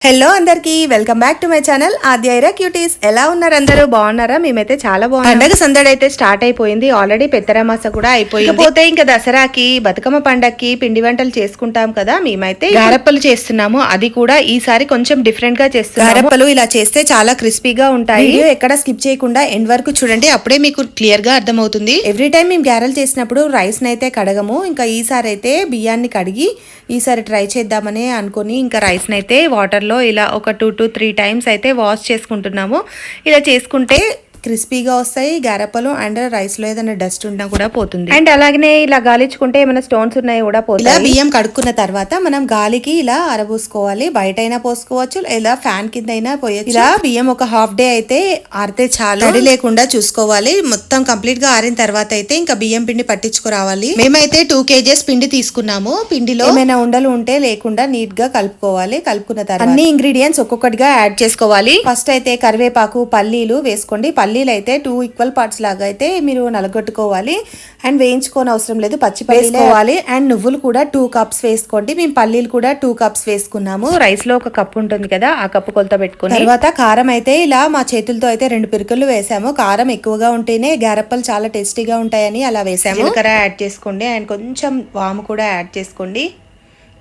Hello అందరికి welcome back to my channel Aadyaira cuties. ఎలా ఉన్నారు అందరూ? బాగున్నారా? మేమైతే చాలా బాగున్నాం. పండగ సందడి అయితే స్టార్ట్ అయిపోయింది ఆల్రెడీ. పెద్దరమాస కూడా అయిపోయింది. పోతే ఇంకా దసరాకి బతుకమ్మ పండగకి పిండి వంటలు చేసుకుంటాం కదా. మేమైతే గారెప్పలు చేస్తున్నాము. అది కూడా ఈసారి కొంచెం డిఫరెంట్ గా చేస్తున్నాము. గారెప్పలు ఇలా చేస్తే చాలా క్రిస్పీగా ఉంటాయి. ఎక్కడ స్కిప్ చేయకుండా ఎండ్ వరకు చూడండి, అప్పుడే మీకు క్లియర్ గా అర్థమవుతుంది. ఎవ్రీ టైం మేము గారెలు చేసినప్పుడు రైస్ నైతే కడగము. ఇంకా ఈసారి అయితే బియ్యాన్ని కడిగి ఈసారి ట్రై చేద్దామని అనుకుని ఇంకా రైస్ నైతే వాటర్ ఇలా ఒక 2 to 3 టైమ్స్ అయితే వాష్ చేసుకుంటున్నాము. ఇలా చేసుకుంటే క్రిస్పీగా వస్తాయి గారెప్పలు. అండ్ రైస్ లో ఏదైనా డస్ట్ ఉన్నా కూడా పోతుంది. అండ్ అలాగనే ఇలా గాలించుకుంటే ఏమైనా స్టోన్స్ ఉన్నాయి కూడా పోతాయి. ఇలా బియ్యం కడుక్కున్న తర్వాత మనం గాలికి ఇలా ఆరబోసుకోవాలి. బయట అయినా పోసుకోవచ్చు, లేదా ఫ్యాన్ కింద అయినా పోయచ్చు. ఇలా బియ్యం ఒక హాఫ్ డే అయితే ఆరితే చాలు. తడి లేకుండా చూసుకోవాలి. మొత్తం కంప్లీట్ గా ఆరిన తర్వాత అయితే ఇంకా బియ్యం పిండి పట్టించుకురావాలి. మేమైతే 2 kgs పిండి తీసుకున్నాము. పిండిలో ఏమైనా ఉండలు ఉంటే లేకుండా నీట్ గా కలుపుకోవాలి. కలుపుకున్న తర్వాత అన్ని ఇంగ్రీడియంట్స్ ఒక్కొక్కటిగా యాడ్ చేసుకోవాలి. ఫస్ట్ అయితే కరివేపాకు, పల్లీలు వేసుకోండి. పల్లీలు అయితే 2 ఈక్వల్ పార్ట్స్ లాగా అయితే మీరు నలగొట్టుకోవాలి. అండ్ వేయించుకోని అవసరం లేదు, పచ్చి పల్లీలు వేసుకోవాలి. అండ్ నువ్వులు కూడా 2 కప్స్ వేసుకోండి. మేము పల్లీలు కూడా 2 కప్స్ వేసుకున్నాము. రైస్ లో ఒక కప్ ఉంటుంది కదా, ఆ కప్పు కొలత పెట్టుకుని తర్వాత కారం అయితే ఇలా మా చేతులతో అయితే 2 పిరుకలు వేసాము. కారం ఎక్కువగా ఉంటేనే గారెప్పలు చాలా టేస్టీగా ఉంటాయని అలా వేసాము. జీలకర్ర యాడ్ చేసుకోండి. అండ్ కొంచెం వాము కూడా యాడ్ చేసుకోండి.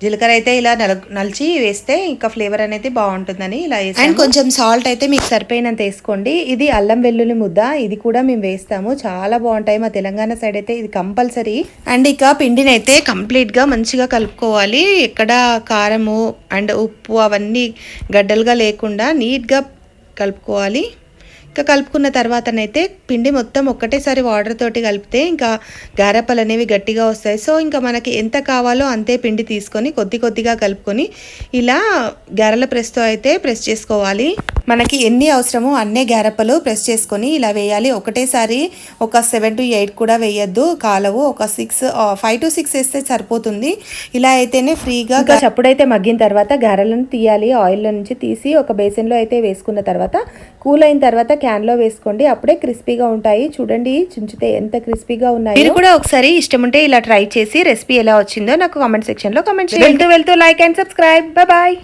జీలకర్ర అయితే ఇలా నలిచి వేస్తే ఇంకా ఫ్లేవర్ అనేది బాగుంటుందని ఇలా వేస్తాము. అండ్ కొంచెం సాల్ట్ అయితే మీకు సరిపోయినంత వేసుకోండి. ఇది అల్లం వెల్లుల్లి ముద్ద, ఇది కూడా మేము వేస్తాము. చాలా బాగుంటాయి. మా తెలంగాణ సైడ్ అయితే ఇది కంపల్సరీ. అండ్ ఇక పిండిని అయితే కంప్లీట్ గా మంచిగా కలుపుకోవాలి. ఎక్కడ కారము అండ్ ఉప్పు అవన్నీ గడ్డలుగా లేకుండా నీట్ గా కలుపుకోవాలి. ఇంకా కలుపుకున్న తర్వాతనైతే పిండి మొత్తం ఒక్కటేసారి వాటర్ తోటి కలిపితే ఇంకా గారెప్పలు అనేవి గట్టిగా వస్తాయి. సో ఇంకా మనకి ఎంత కావాలో అంతే పిండి తీసుకొని కొద్ది కొద్దిగా కలుపుకొని ఇలా గారెల ప్రెస్తో అయితే ప్రెస్ చేసుకోవాలి. మనకి ఎన్ని అవసరమో అన్నే గారెప్పలు ప్రెస్ చేసుకొని ఇలా వేయాలి. ఒకటేసారి ఒక 7 to 8 కూడా వేయద్దు, కాలవు. ఒక 5 to 6 వేస్తే సరిపోతుంది. ఇలా అయితేనే ఫ్రీగా. చప్పుడైతే మగ్గిన తర్వాత గారెలను తీయాలి. ఆయిల్లో నుంచి తీసి ఒక బేసిన్లో అయితే వేసుకున్న తర్వాత కూల్ అయిన తర్వాత క్యాన్లో వేసుకోండి. అప్పుడే క్రిస్పీగా ఉంటాయి. చూడండి చుంచితే ఎంత క్రిస్పీగా ఉన్నాయి. మీరు కూడా ఒకసారి ఇష్టం ఉంటే ఇలా ట్రై చేసి రెసిపీ ఎలా వచ్చిందో నాకు కామెంట్ సెక్షన్ లో కామెంట్ చేయండి. వెళ్తూ లైక్ అండ్ సబ్స్క్రైబ్. బాయ్.